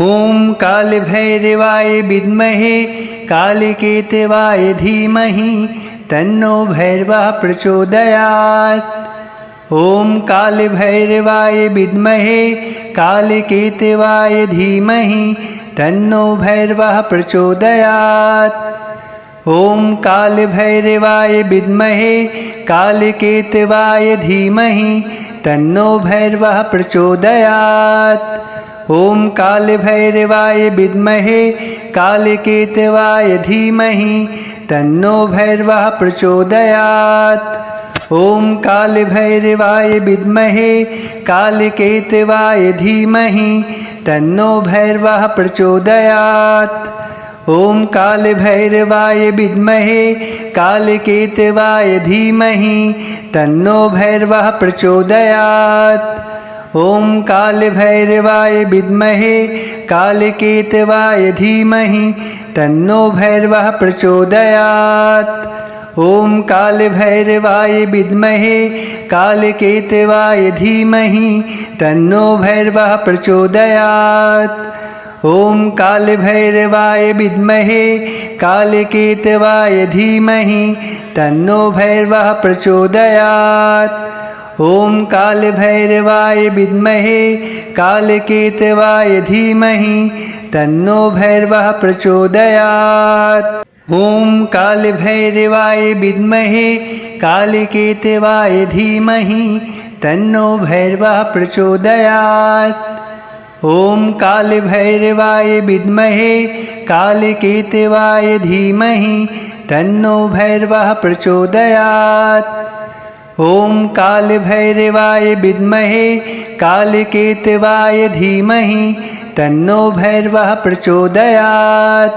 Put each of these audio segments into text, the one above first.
ॐ कालभैरवाय विद्महे कालकेतवाय धीमहि तन्नो भैरवः प्रचोदयात्। ॐ कालभैरवाय विद्महे कालकेतवाय धीमहि तन्नो भैरवः प्रचोदयात्। ॐ कालभैरवाय विद्महे कालकेतवाय धीमहि तन्नो भैरवः प्रचोदयात्। ॐ कालभैरवाय विद्महे कालकेतवाय धीमहि तन्नो भैरवः प्रचोदयात्। ॐ कालभैरवाय विद्महे कालकेतवाय धीमहि तन्नो भैरवः प्रचोदयात्। ॐ कालभैरवाय विद्महे कालकेतवाय धीमहि तन्नो भैरवः प्रचोदयात्। ॐ कालभैरवाय विद्महे कालकेतवाय धीमहि तन्नो भैरवः प्रचोदयात्। ॐ कालभैरवाय विद्महे कालकेतवाय धीमहि तन्नो भैरवः प्रचोदयात्। ॐ कालभैरवाय विद्महे कालकेतवाय धीमहि तन्नो भैरवः प्रचोदयात्। ॐ कालभैरवाय विद्महे कालकेतवाय धीमहि तन्नो भैरवः प्रचोदयात्। ॐ कालभैरवाय विद्महे कालकेतवाय धीमहि तन्नो भैरवः प्रचोदयात्। ॐ कालभैरवाय विद्महे कालकेतवाय धीमहि तन्नो भैरवः प्रचोदयात्। ॐ कालभैरवाय विद्महे कालकेतवाय धीमहि तन्नो भैरवः प्रचोदयात्।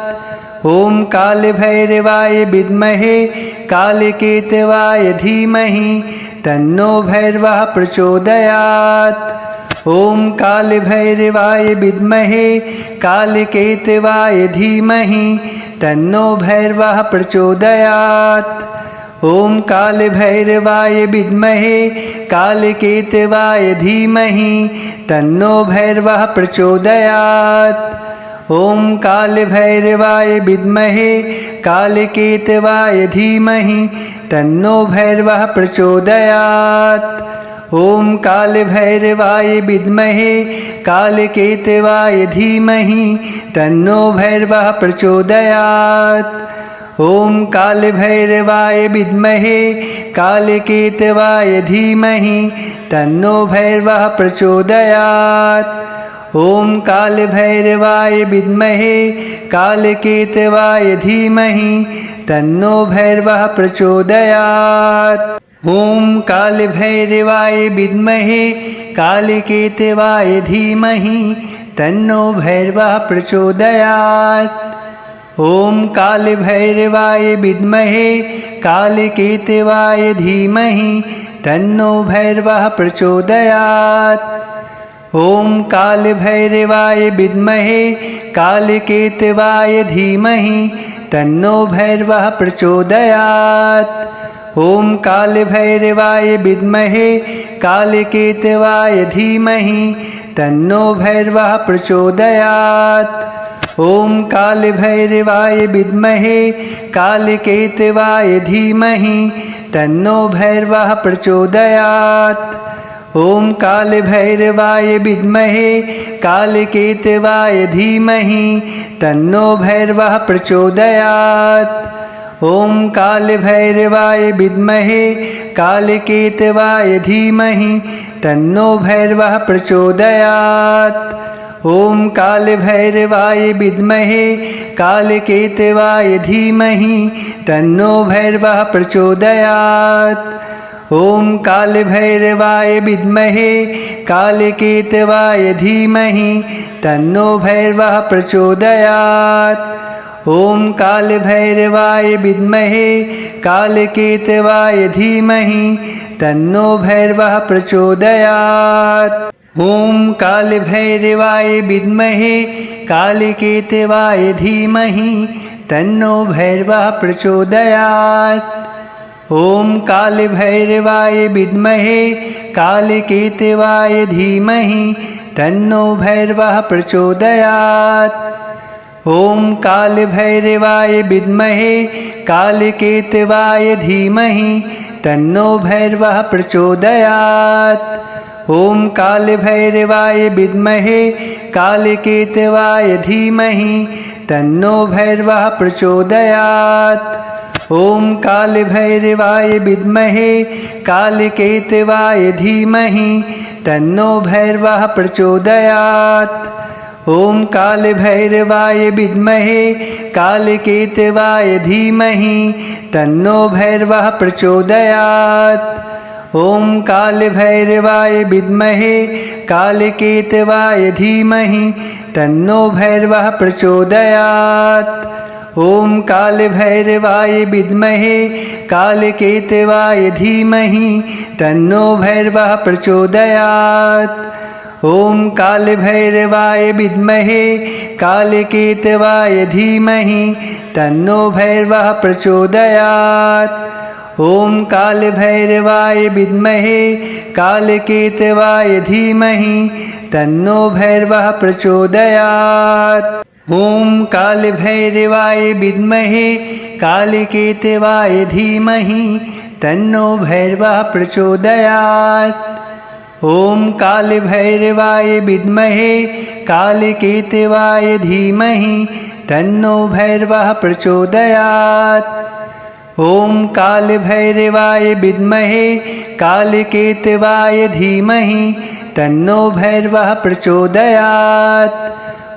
ॐ कालभैरवाय विद्महे कालकेतवाय धीमहि तन्नो भैरवः प्रचोदयात्। ॐ कालभैरवाय विद्महे कालकेतवाय धीमहि तन्नो भैरवः प्रचोदयात्। ॐ कालभैरवाय विद्महे कालकेतवाय धीमहि तन्नो भैरवः प्रचोदयात्। ॐ कालभैरवाय विद्महे कालकेतवाय धीमहि तन्नो भैरवः प्रचोदयात्। ॐ कालभैरवाय विद्महे कालकेतवाय धीमहि तन्नो भैरवः प्रचोदयात्। ॐ कालभैरवाय विद्महे कालकेतवाय धीमहि तन्नो भैरवः प्रचोदयात्। ॐ कालभैरवाय विद्महे कालकेतवाय धीमहि तन्नो भैरवः प्रचोदयात्। ॐ कालभैरवाय विद्महे कालकेतवाय धीमहि तन्नो भैरवः प्रचोदयात्। ॐ कालभैरवाय विद्महे कालकेतवाय धीमहि तन्नो भैरवः प्रचोदयात्। ॐ कालभैरवाय विद्महे कालकेतवाय धीमहि तन्नो भैरवः प्रचोदयात्। ॐ कालभैरवाय विद्महे कालकेतवाय धीमहि तन्नो भैरवः प्रचोदयात्। ॐ कालभैरवाय विद्महे कालकेतवाय धीमहि तन्नो भैरवः प्रचोदयात्। ॐ कालभैरवाय विद्महे कालकेतवाय धीमहि तन्नो भैरवः प्रचोदयात्। ॐ कालभैरवाय विद्महे कालकेतवाय धीमहि तन्नो भैरवः प्रचोदयात्। ॐ कालभैरवाय विद्महे कालकेतवाय धीमहि तन्नो भैरवः प्रचोदयात्। ॐ कालभैरवाय विद्महे कालकेतवाय धीमहि तन्नो भैरवः प्रचोदयात्। ॐ कालभैरवाय विद्महे कालकेतवाय धीमहि तन्नो भैरवः प्रचोदयात्। ॐ कालभैरवाय विद्महे कालकेतवाय धीमहि तन्नो भैरवः प्रचोदयात्। ॐ कालभैरवाय विद्महे कालकेतवाय धीमहि तन्नो भैरवः प्रचोदयात्। ॐ कालभैरवाय विद्महे कालकेतवाय धीमहि तन्नो भैरवः प्रचोदयात्। ॐ कालभैरवाय विद्महे कालकेतवाय धीमहि तन्नो भैरवः प्रचोदयात्। ॐ कालभैरवाय विद्महे कालकेतवाय धीमहि तन्नो भैरवः प्रचोदयात्। ॐ कालभैरवाय विद्महे कालकेतवाय धीमहि तन्नो भैरवः प्रचोदयात्। ॐ कालभैरवाय विद्महे कालकेतवाय धीमहि तन्नो भैरवः प्रचोदयात्। ॐ कालभैरवाय विद्महे कालकेतवाय धीमहि तन्नो भैरवः प्रचोदयात्। ॐ कालभैरवाय विद्महे कालकेतवाय धीमहि तन्नो भैरवः प्रचोदयात्। ॐ कालभैरवाय विद्महे कालकेतवाय धीमहि तन्नो भैरवः प्रचोदयात्। ॐ कालभैरवाय विद्महे कालकेतवाय धीमहि तन्नो भैरवः प्रचोदयात्। ॐ कालभैरवाय विद्महे कालकेतवाय धीमहि तन्नो भैरवः प्रचोदयात्। ॐ कालभैरवाय विद्महे कालकेतवाय धीमहि तन्नो भैरवः प्रचोदयात्।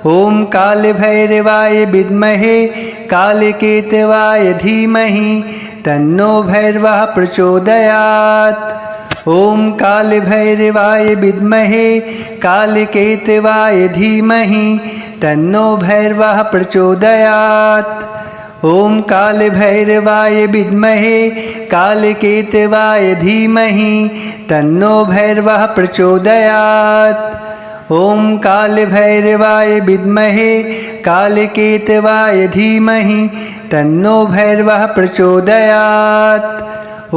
ॐ कालभैरवाय विद्महे कालकेतवाय धीमहि तन्नो भैरवः प्रचोदयात्। ॐ कालभैरवाय विद्महे कालकेतवाय धीमहि तन्नो भैरवः प्रचोदयात्। ॐ कालभैरवाय विद्महे कालकेतवाय धीमहि तन्नो भैरवः प्रचोदयात्। ॐ कालभैरवाय विद्महे कालकेतवाय धीमहि तन्नो भैरवः प्रचोदयात्।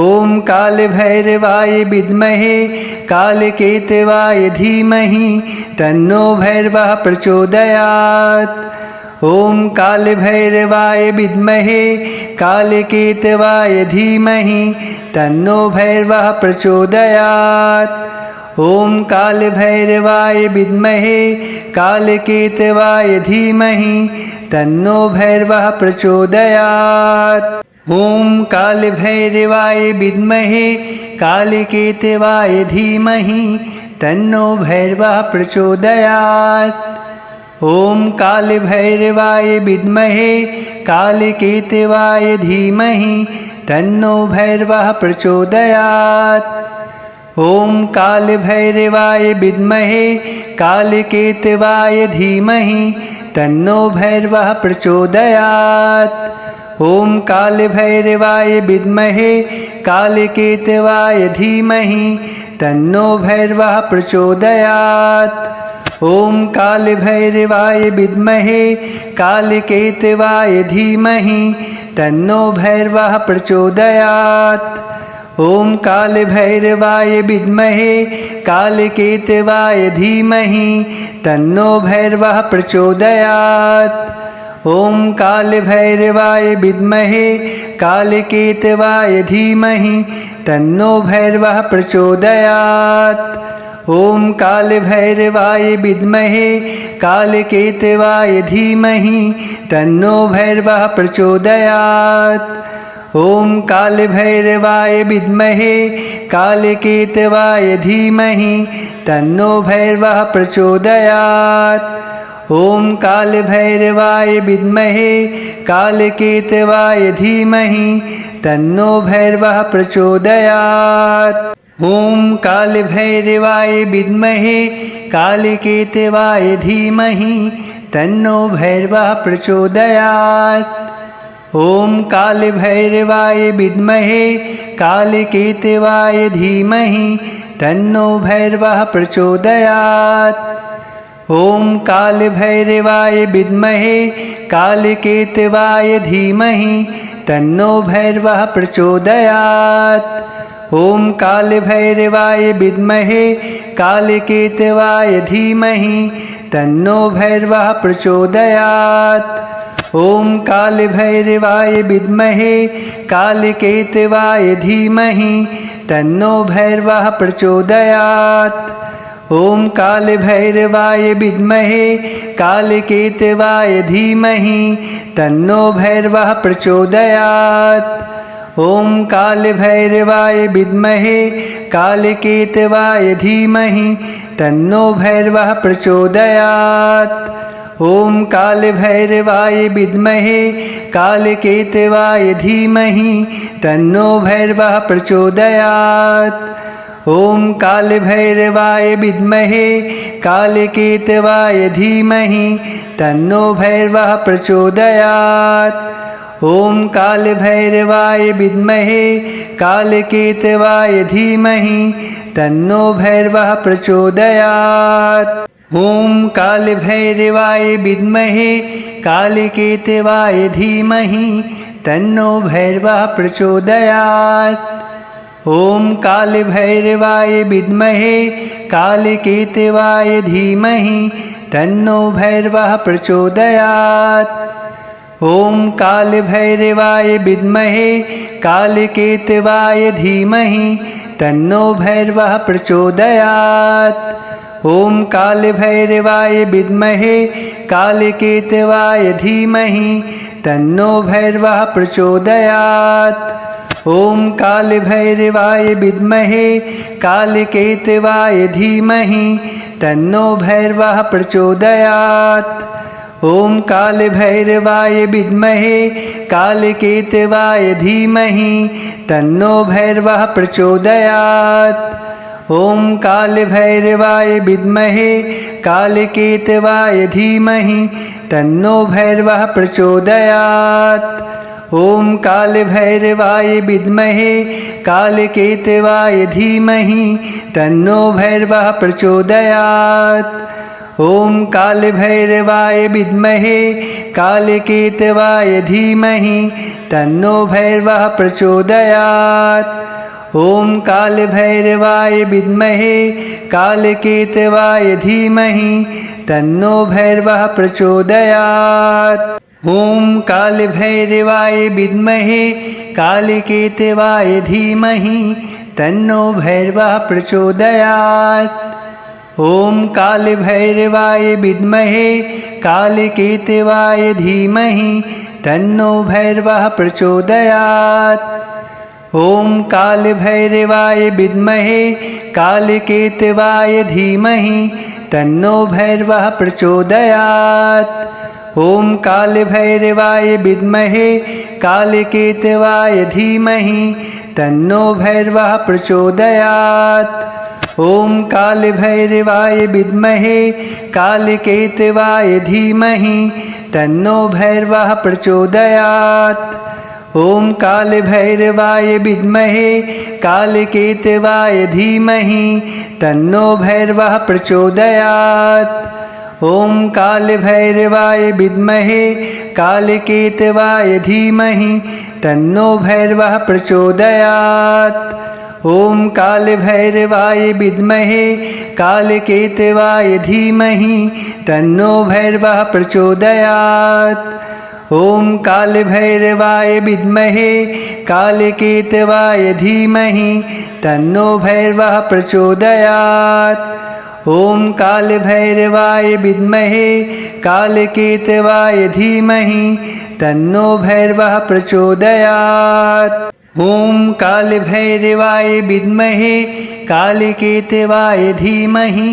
ॐ कालभैरवाय विद्महे कालकेतवाय धीमहि तन्नो भैरवः प्रचोदयात्। ॐ कालभैरवाय विद्महे कालकेतवाय धीमहि तन्नो भैरवः प्रचोदयात्। ॐ कालभैरवाय विद्महे कालकेतवाय धीमहि तन्नो भैरवः प्रचोदयात्। ॐ कालभैरवाय विद्महे कालकेतवाय धीमहि तन्नो भैरवः प्रचोदयात्। ॐ कालभैरवाय विद्महे कालकेतवाय धीमहि तन्नो भैरवः प्रचोदयात्। ॐ कालभैरवाय विद्महे कालकेतवाय धीमहि तन्नो भैरवः प्रचोदयात्। ॐ कालभैरवाय विद्महे कालकेतवाय धीमहि तन्नो भैरवः प्रचोदयात्। ॐ कालभैरवाय विद्महे कालकेतवाय धीमहि तन्नो भैरवः प्रचोदयात्। ॐ कालभैरवाय विद्महे कालकेतवाय धीमहि तन्नो भैरवः प्रचोदयात्। ॐ कालभैरवाय विद्महे कालकेतवाय धीमहि तन्नो भैरवः प्रचोदयात्। ॐ कालभैरवाय विद्महे कालकेतवाय धीमहि तन्नो भैरवः प्रचोदयात्। ॐ कालभैरवाय विद्महे कालकेतवाय धीमहि तन्नो भैरवः प्रचोदयात्। ॐ कालभैरवाय विद्महे कालकेतवाय धीमहि तन्नो भैरवः प्रचोदयात्। ॐ कालभैरवाय विद्महे कालकेतवाय धीमहि तन्नो भैरवः प्रचोदयात्। ॐ कालभैरवाय विद्महे कालकेतवाय धीमहि तन्नो भैरवः प्रचोदयात्। ॐ कालभैरवाय विद्महे कालकेतवाय धीमहि तन्नो भैरवः प्रचोदयात्। ॐ कालभैरवाय विद्महे कालकेतवाय धीमहि तन्नो भैरवः प्रचोदयात्। ॐ कालभैरवाय विद्महे कालकेतवाय धीमहि तन्नो भैरवः प्रचोदयात्। ॐ कालभैरवाय विद्महे कालकेतवाय धीमहि तन्नो भैरवः प्रचोदयात्। ॐ कालभैरवाय विद्महे कालकेतवाय धीमहि तन्नो भैरवः प्रचोदयात्। ॐ कालभैरवाय विद्महे कालकेतवाय धीमहि तन्नो भैरवः प्रचोदयात्। ॐ कालभैरवाय विद्महे कालकेतवाय धीमहि तन्नो भैरवः प्रचोदयात्। ॐ कालभैरवाय विद्महे कालकेतवाय धीमहि तन्नो भैरवः प्रचोदयात्। ॐ कालभैरवाय विद्महे कालकेतवाय धीमहि तन्नो भैरवः प्रचोदयात्। ॐ कालभैरवाय विद्महे कालकेतवाय धीमहि तन्नो भैरवः प्रचोदयात्। ॐ कालभैरवाय विद्महे कालकेतवाय धीमहि तन्नो भैरवः प्रचोदयात्। ॐ कालभैरवाय विद्महे कालकेतवाय धीमहि तन्नो भैरवः प्रचोदयात्। ॐ कालभैरवाय विद्महे कालकेतवाय धीमहि तन्नो भैरवः प्रचोदयात्। ॐ कालभैरवाय विद्महे कालकेतवाय धीमहि तन्नो भैरवः प्रचोदयात्। ॐ कालभैरवाय विद्महे कालकेतवाय धीमहि तन्नो भैरवः प्रचोदयात्। ॐ कालभैरवाय विद्महे कालकेतवाय धीमहि तन्नो भैरवः प्रचोदयात्। ॐ कालभैरवाय विद्महे कालकेतवाय धीमहि तन्नो भैरवः प्रचोदयात्। ॐ कालभैरवाय विद्महे कालकेतवाय धीमहि तन्नो भैरवः प्रचोदयात्। ॐ कालभैरवाय विद्महे कालकेतवाय धीमहि तन्नो भैरवः प्रचोदयात्। ॐ कालभैरवाय विद्महे कालकेतवाय धीमहि तन्नो भैरवः प्रचोदयात्। ॐ कालभैरवाय विद्महे कालकेतवाय धीमहि तन्नो भैरवः प्रचोदयात्। ॐ कालभैरवाय विद्महे कालकेतवाय धीमहि तन्नो भैरवः प्रचोदयात्। ॐ कालभैरवाय विद्महे कालकेतवाय धीमहि तन्नो भैरवः प्रचोदयात्। ॐ कालभैरवाय विद्महे कालकेतवाय धीमहि तन्नो भैरवः प्रचोदयात्। ॐ कालभैरवाय विद्महे कालकेतवाय धीमहि तन्नो भैरवः प्रचोदयात्। ॐ कालभैरवाय विद्महे कालकेतवाय धीमहि तन्नो भैरवः प्रचोदयात्। ॐ कालभैरवाय विद्महे कालकेतवाय धीमहि तन्नो भैरवः प्रचोदयात्। ॐ कालभैरवाय विद्महे कालकेतवाय धीमहि तन्नो भैरवः प्रचोदयात्। ॐ कालभैरवाय विद्महे कालकेतवाय धीमहि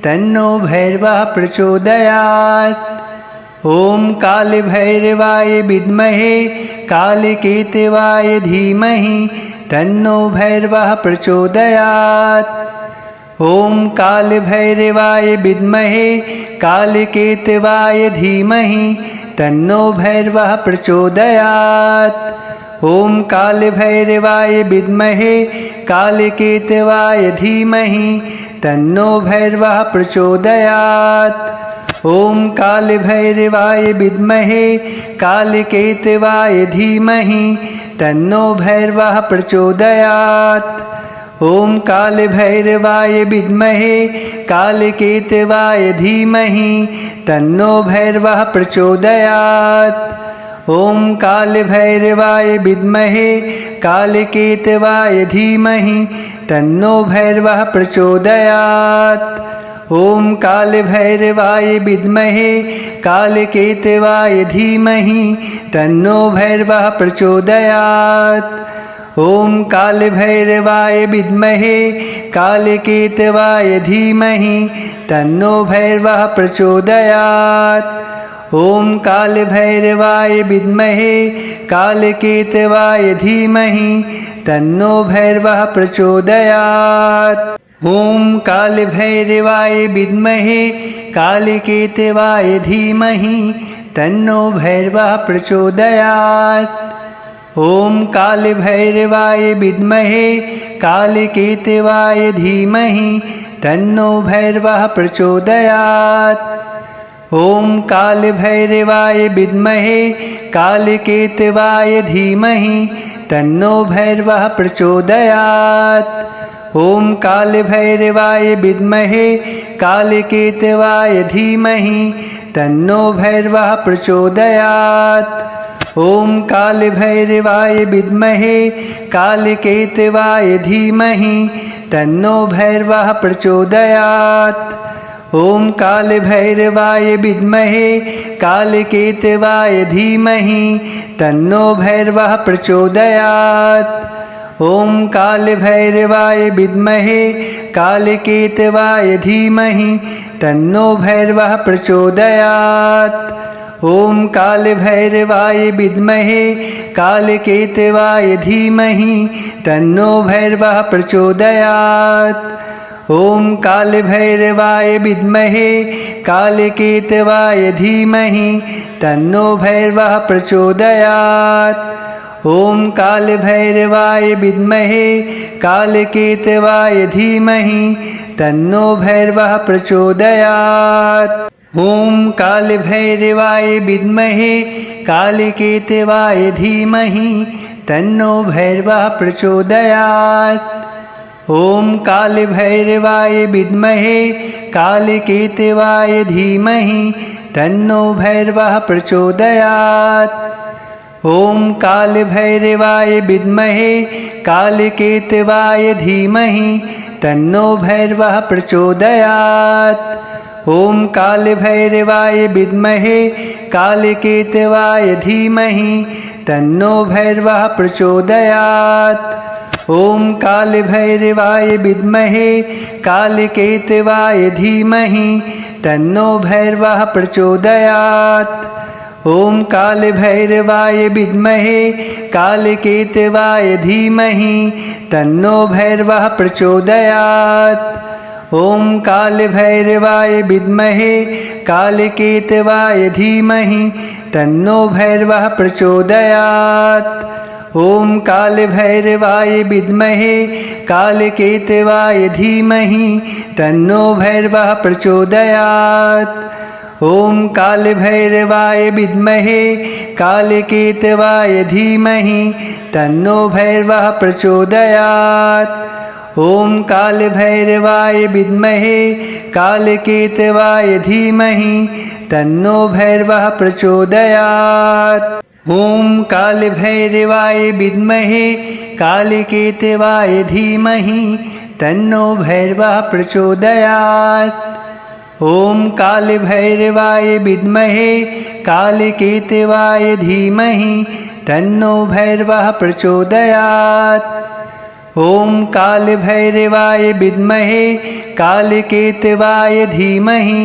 तन्नो भैरवः प्रचोदयात्। ॐ कालभैरवाय विद्महे कालकेतवाय धीमहि तन्नो भैरवः प्रचोदयात्। ॐ कालभैरवाय विद्महे कालकेतवाय धीमहि तन्नो भैरवः प्रचोदयात्। ॐ कालभैरवाय विद्महे कालकेतवाय धीमहि तन्नो भैरवः प्रचोदयात्। ॐ कालभैरवाय विद्महे कालकेतवाय धीमहि तन्नो भैरवः प्रचोदयात्। ॐ कालभैरवाय विद्महे कालकेतवाय धीमहि तन्नो भैरवः प्रचोदयात्। ॐ कालभैरवाय विद्महे कालकेतवाय धीमहि तन्नो भैरवः प्रचोदयात्। ॐ कालभैरवाय विद्महे कालकेतवाय धीमहि तन्नो भैरवः प्रचोदयात्। ॐ कालभैरवाय विद्महे कालकेतवाय धीमहि तन्नो भैरवः प्रचोदयात्। ॐ कालभैरवाय विद्महे कालकेतवाय धीमहि तन्नो भैरवः प्रचोदयात्। ॐ कालभैरवाय विद्महे कालकेतवाय धीमहि तन्नो भैरवः प्रचोदयात्। ॐ कालभैरवाय विद्महे कालकेतवाय धीमहि तन्नो भैरवः प्रचोदयात्। ॐ कालभैरवाय विद्महे कालकेतवाय धीमहि तन्नो भैरवः प्रचोदयात्। ॐ कालभैरवाय विद्महे कालकेतवाय धीमहि तन्नो भैरवः प्रचोदयात्। ॐ कालभैरवाय विद्महे कालकेतवाय धीमहि तन्नो भैरवः प्रचोदयात्। ॐ कालभैरवाय विद्महे कालकेतवाय धीमहि तन्नो भैरवः प्रचोदयात्। ॐ कालभैरवाय विद्महे कालकेतवाय धीमहि तन्नो भैरवः प्रचोदयात्। ॐ कालभैरवाय विद्महे कालकेतवाय धीमहि तन्नो भैरवः प्रचोदयात्। ॐ कालभैरवाय विद्महे कालकेतवाय धीमहि तन्नो भैरवः प्रचोदयात्। ॐ कालभैरवाय विद्महे कालकेतवाय धीमहि तन्नो भैरवः प्रचोदयात्। ॐ कालभैरवाय विद्महे कालकेतवाय धीमहि तन्नो भैरवः प्रचोदयात्। ॐ कालभैरवाय विद्महे कालकेतवाय धीमहि तन्नो भैरवः प्रचोदयात्। ॐ कालभैरवाय विद्महे कालकेतवाय धीमहि तन्नो भैरवः प्रचोदयात्। ॐ कालभैरवाय विद्महे कालकेतवाय धीमहि तन्नो भैरवः प्रचोदयात्। ॐ कालभैरवाय विद्महे कालकेतवाय धीमहि तन्नो भैरवः प्रचोदयात्। ॐ कालभैरवाय विद्महे कालकेतवाय धीमहि तन्नो भैरवः प्रचोदयात्। ॐ कालभैरवाय विद्महे कालकेतवाय धीमहि तन्नो भैरवः प्रचोदयात्। ॐ कालभैरवाय विद्महे कालकेतवाय धीमहि तन्नो भैरवः प्रचोदयात्। ॐ कालभैरवाय विद्महे कालकेतवाय धीमहि तन्नो भैरवः प्रचोदयात्। ॐ कालभैरवाय विद्महे कालकेतवाय धीमहि तन्नो भैरवः प्रचोदयात्। ॐ कालभैरवाय विद्महे कालकेतवाय धीमहि तन्नो भैरवः प्रचोदयात्। ॐ कालभैरवाय विद्महे कालकेतवाय धीमहि तन्नो भैरवः प्रचोदयात्। ॐ कालभैरवाय विद्महे कालकेतवाय धीमहि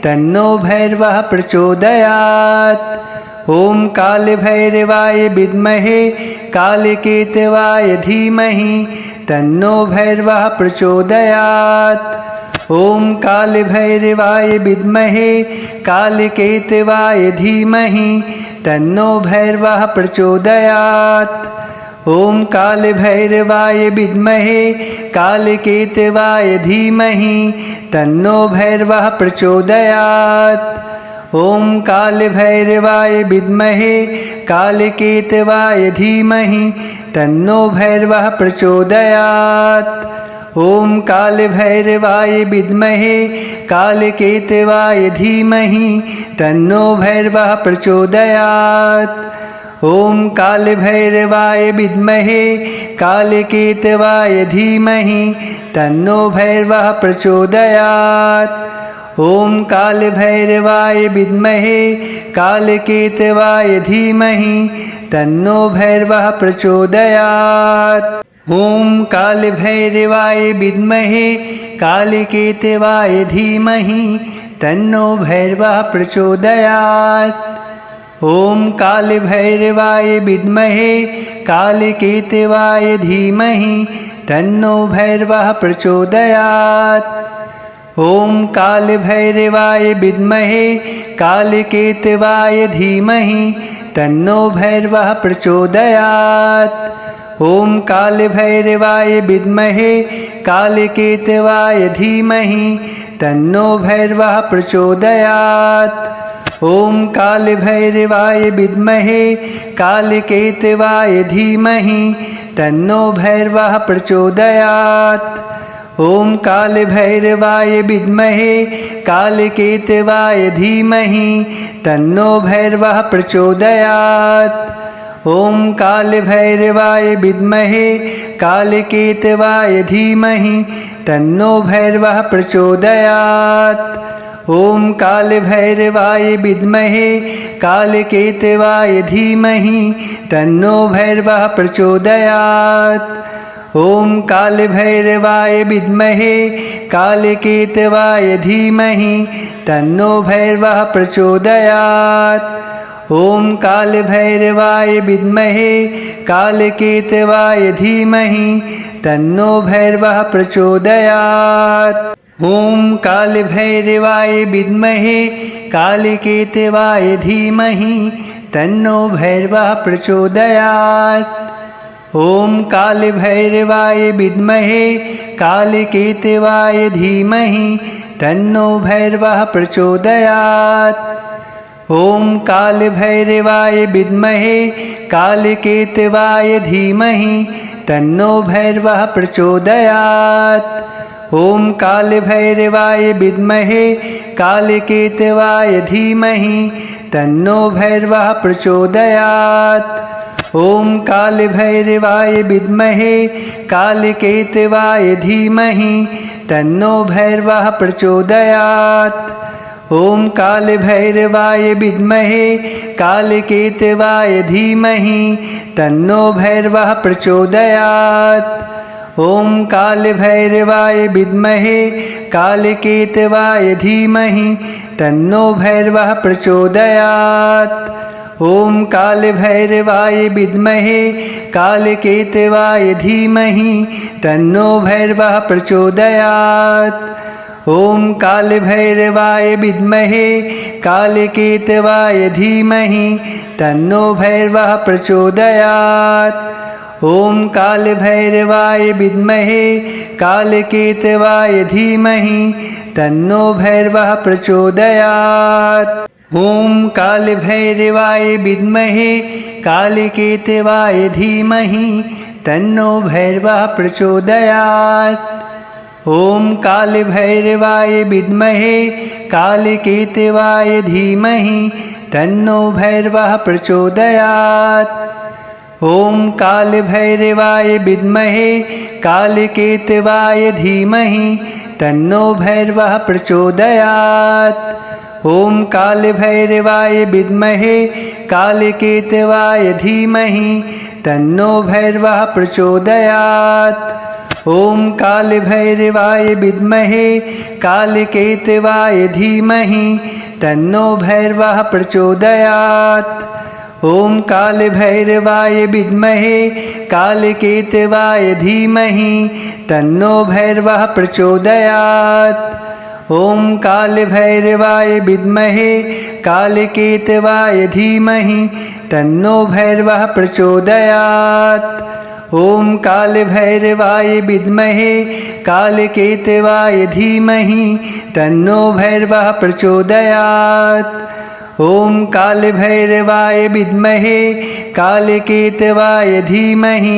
तन्नो भैरवः प्रचोदयात्। ॐ कालभैरवाय विद्महे कालकेतवाय धीमहि तन्नो भैरवः प्रचोदयात्। ॐ कालभैरवाय विद्महे कालकेतवाय धीमहि तन्नो भैरवः प्रचोदयात्। ॐ कालभैरवाय विद्महे कालकेतवाय धीमहि तन्नो भैरवः प्रचोदयात्। ॐ कालभैरवाय विद्महे कालकेतवाय धीमहि तन्नो भैरवः प्रचोदयात्। ॐ कालभैरवाय विद्महे कालकेतवाय धीमहि तन्नो भैरवः प्रचोदयात्। ॐ कालभैरवाय विद्महे कालकेतवाय धीमहि तन्नो भैरवः प्रचोदयात्। ॐ कालभैरवाय विद्महे कालकेतवाय धीमहि तन्नो भैरवः प्रचोदयात्। ॐ कालभैरवाय विद्महे कालकेतवाय धीमहि तन्नो भैरवः प्रचोदयात्। ॐ कालभैरवाय विद्महे कालकेतवाय धीमहि तन्नो भैरवः प्रचोदयात्। ॐ कालभैरवाय विद्महे कालकेतवाय धीमहि तन्नो भैरवः प्रचोदयात्। ॐ कालभैरवाय विद्महे कालकेतवाय धीमहि तन्नो भैरवः प्रचोदयात्। ॐ कालभैरवाय विद्महे कालकेतवाय धीमहि तन्नो भैरवः प्रचोदयात्। ॐ कालभैरवाय विद्महे कालकेतवाय धीमहि तन्नो भैरवः प्रचोदयात्। ॐ कालभैरवाय विद्महे कालकेतवाय धीमहि तन्नो भैरवः प्रचोदयात्। ॐ कालभैरवाय विद्महे कालकेतवाय धीमहि तन्नो भैरवः प्रचोदयात्। ॐ कालभैरवाय विद्महे कालकेतवाय धीमहि तन्नो भैरवः प्रचोदयात्। ॐ कालभैरवाय विद्महे कालकेतवाय धीमहि तन्नो भैरवः प्रचोदयात्। ॐ कालभैरवाय विद्महे कालकेतवाय धीमहि तन्नो भैरवः प्रचोदयात्। ॐ कालभैरवाय विद्महे कालकेतवाय धीमहि तन्नो भैरवः प्रचोदयात्। ॐ कालभैरवाय विद्महे कालकेतवाय धीमहि तन्नो भैरवः प्रचोदयात्। ॐ कालभैरवाय विद्महे कालकेतवाय धीमहि तन्नो भैरवः प्रचोदयात्। ॐ कालभैरवाय विद्महे कालकेतवाय धीमहि तन्नो भैरवः प्रचोदयात्। ॐ कालभैरवाय विद्महे कालकेतवाय धीमहि तन्नो भैरवः प्रचोदयात्। ॐ कालभैरवाय विद्महे कालकेतवाय धीमहि तन्नो भैरवः प्रचोदयात्। ॐ कालभैरवाय विद्महे कालकेतवाय धीमहि तन्नो भैरवः प्रचोदयात्। ॐ कालभैरवाय विद्महे कालकेतवाय धीमहि तन्नो भैरवः प्रचोदयात्। ॐ कालभैरवाय विद्महे कालकेतवाय धीमहि तन्नो भैरवः प्रचोदयात्। ॐ कालभैरवाय विद्महे कालकेतवाय धीमहि तन्नो भैरवः प्रचोदयात्। ॐ कालभैरवाय विद्महे कालकेतवाय धीमहि तन्नो भैरवः प्रचोदयात्। ॐ कालभैरवाय विद्महे कालकेतवाय धीमहि तन्नो भैरवः प्रचोदयात्। ॐ कालभैरवाय विद्महे कालकेतवाय धीमहि तन्नो भैरवः प्रचोदयात्। ॐ कालभैरवाय विद्महे कालकेतवाय धीमहि तन्नो भैरवः प्रचोदयात्। ॐ कालभैरवाय विद्महे कालकेतवाय धीमहि तन्नो भैरवः प्रचोदयात्। ॐ कालभैरवाय विद्महे कालकेतवाय धीमहि तन्नो भैरवः प्रचोदयात्। ॐ कालभैरवाय विद्महे कालकेतवाय धीमहि तन्नो भैरवः प्रचोदयात्। ॐ कालभैरवाय विद्महे कालकेतवाय धीमहि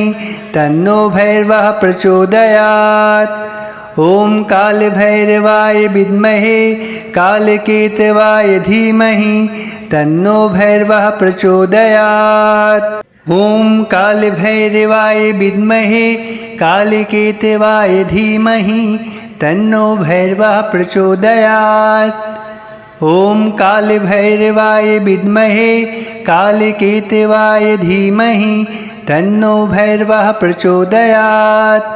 तन्नो भैरवः प्रचोदयात्। ॐ कालभैरवाय विद्महे कालकेतवाय धीमहि तन्नो भैरवः प्रचोदयात्। ॐ कालभैरवाय विद्महे कालकेतवाय धीमहि तन्नो भैरवः प्रचोदयात्। ॐ कालभैरवाय विद्महे कालकेतवाय धीमहि तन्नो भैरवः प्रचोदयात्।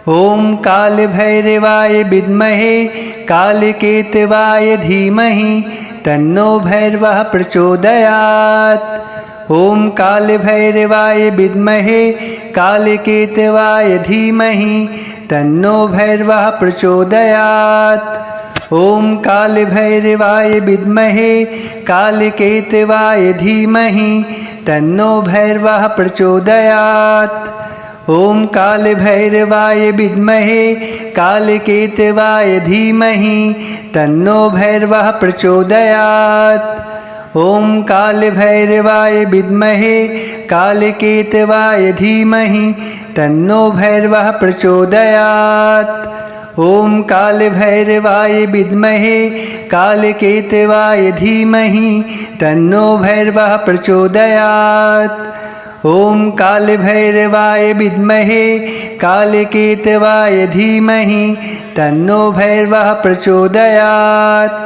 ॐ कालभैरवाय विद्महे कालकेतवाय धीमहि तन्नो भैरवः प्रचोदयात्। ॐ कालभैरवाय विद्महे कालकेतवाय धीमहि तन्नो भैरवः प्रचोदयात्। ॐ कालभैरवाय विद्महे कालकेतवाय धीमहि तन्नो भैरवः प्रचोदयात्। ॐ कालभैरवाय विद्महे कालकेतवाय धीमहि तन्नो भैरवः प्रचोदयात्। ॐ कालभैरवाय विद्महे कालकेतवाय धीमहि तन्नो भैरवः प्रचोदयात्। ॐ कालभैरवाय विद्महे कालकेतवाय धीमहि तन्नो भैरवः प्रचोदयात्। ॐ कालभैरवाय विद्महे कालकेतवाय धीमहि तन्नो भैरवः प्रचोदयात्।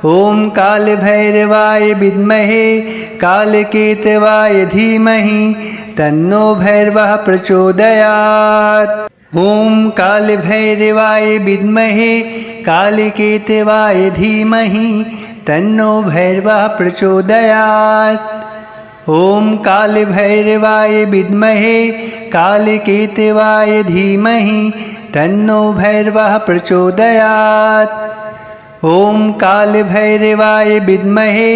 ॐ कालभैरवाय विद्महे कालकेतवाय धीमहि तन्नो भैरवः प्रचोदयात्। ॐ कालभैरवाय विद्महे कालकेतवाय धीमहि तन्नो भैरवः प्रचोदयात्। ॐ कालभैरवाय विद्महे कालकेतवाय धीमहि तन्नो भैरवः प्रचोदयात्। ॐ कालभैरवाय विद्महे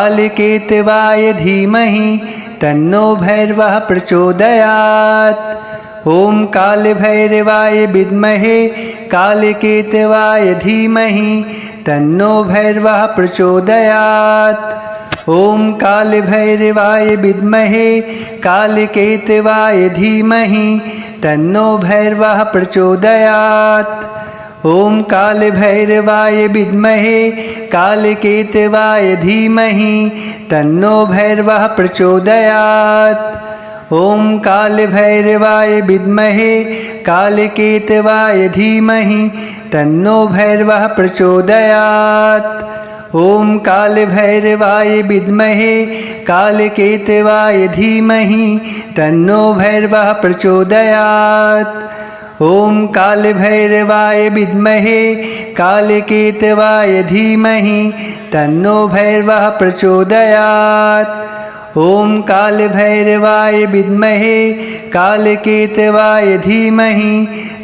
कालकेतवाय धीमहि तन्नो भैरवः प्रचोदयात्। ॐ कालभैरवाय विद्महे कालकेतवाय धीमहि तन्नो भैरवः प्रचोदयात्। ॐ कालभैरवाय विद्महे कालकेतवाय धीमहि तन्नो भैरवः प्रचोदयात्। ॐ कालभैरवाय विद्महे कालकेतवाय धीमहि तन्नो भैरवः प्रचोदयात्। ॐ कालभैरवाय विद्महे कालकेतवाय धीमहि तन्नो भैरवः प्रचोदयात्। ॐ कालभैरवाय विद्महे कालकेतवाय धीमहि तन्नो भैरवः प्रचोदयात्। ॐ कालभैरवाय विद्महे कालकेतवाय धीमहि तन्नो भैरवः प्रचोदयात्। ॐ कालभैरवाय विद्महे कालकेतवाय धीमहि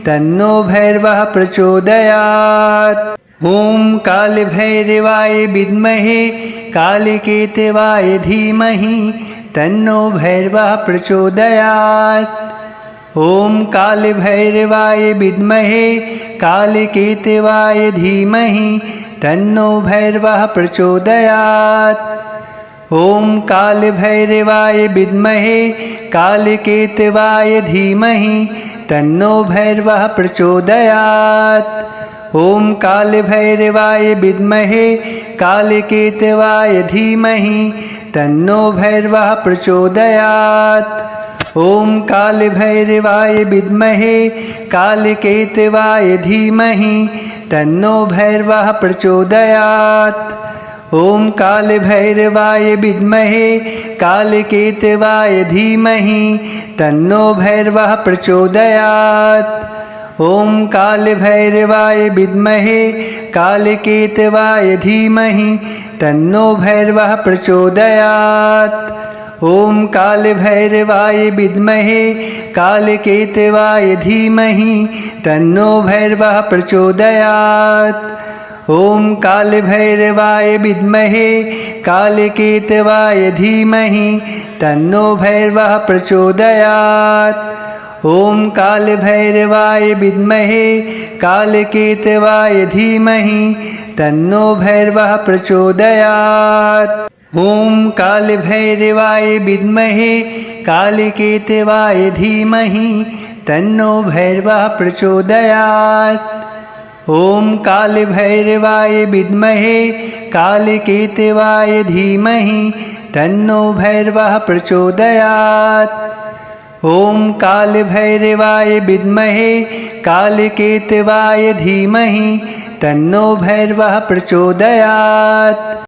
तन्नो भैरवः प्रचोदयात्। ॐ कालभैरवाय विद्महे कालकेतवाय धीमहि तन्नो भैरवः प्रचोदयात्। ॐ कालभैरवाय विद्महे कालकेतवाय धीमहि तन्नो भैरवः प्रचोदयात्। ॐ कालभैरवाय विद्महे कालकेतवाय धीमहि तन्नो भैरवः प्रचोदयात्। ॐ कालभैरवाय विद्महे कालकेतवाय धीमहि तन्नो भैरवः प्रचोदयात्। ॐ कालभैरवाय विद्महे कालकेतवाय धीमहि तन्नो भैरवः प्रचोदयात्। ॐ कालभैरवाय विद्महे कालकेतवाय धीमहि तन्नो भैरवः प्रचोदयात्। ॐ कालभैरवाय विद्महे कालकेतवाय धीमहि तन्नो भैरवः प्रचोदयात्। ॐ कालभैरवाय विद्महे कालकेतवाय धीमहि तन्नो भैरवः प्रचोदयात्। ॐ कालभैरवाय विद्महे कालकेतवाय धीमहि तन्नो भैरवः प्रचोदयात्। ॐ कालभैरवाय विद्महे कालकेतवाय धीमहि तन्नो भैरवः प्रचोदयात्। ॐ कालभैरवाय विद्महे कालकेतवाय धीमहि तन्नो भैरवः प्रचोदयात्। ॐ कालभैरवाय विद्महे कालकेतवाय धीमहि तन्नो भैरवः प्रचोदयात्। ॐ कालभैरवाय विद्महे कालकेतवाय धीमहि तन्नो भैरवः प्रचोदयात्।